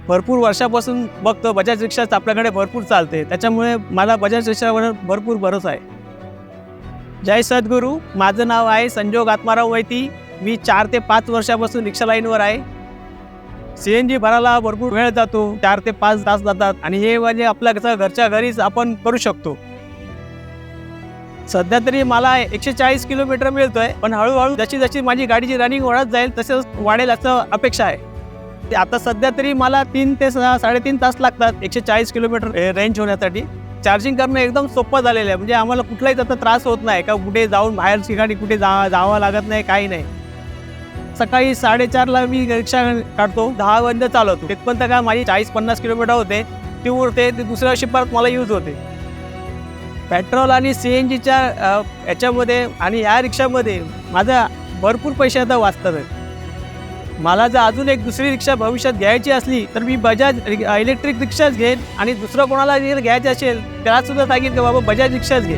भरपूर वर्षापासून बघतो बजाज रिक्षा आपल्याकडे भरपूर चालते, त्याच्यामुळे मला बजाज रिक्षावर भरपूर भरोसा आहे. जय सद्गुरू. माझं नाव आहे संजोग आत्माराव वैती. मी 4 ते 5 वर्षापासून रिक्षा लाईनवर आहे. CNG भरायला भरपूर वेळ जातो, 4 ते 5 तास जातात आणि हे म्हणजे आपल्या कसं घरच्या घरीच आपण करू शकतो. सध्या तरी मला 140 किलोमीटर मिळतोय, पण हळूहळू जशी जशी माझी गाडीची रनिंग वाढत जाईल तसंच वाढेल असं अपेक्षा आहे. ते आता सध्या तरी मला 3 ते 3.5 तास लागतात 140 किलोमीटर रेंज होण्यासाठी. चार्जिंग करणं एकदम सोपं झालेलं आहे, म्हणजे आम्हाला कुठलाही त्याचा त्रास होत नाही का कुठे जाऊन बाहेर ठिकाणी कुठे जावं लागत नाही, काही नाही. सकाळी 4:30ला मी रिक्षा काढतो, 10 वाजता चालवतो. तिथपर्यंत काय माझी 40-50 किलोमीटर होते, ती उरते, ती दुसऱ्या वर्षी परत मला यूज होते. पेट्रोल आणि CNGच्या याच्यामध्ये आणि ह्या रिक्षामध्ये माझा भरपूर पैसे आता वाचतात. मला जर अजून एक दुसरी रिक्षा भविष्यात घ्यायची असली तर मी बजाज इलेक्ट्रिक रिक्षाच घेईन आणि दुसरं कोणाला जर घ्यायचं असेल त्यालासुद्धा सांगेन की बाबा बजाज रिक्षाच घे.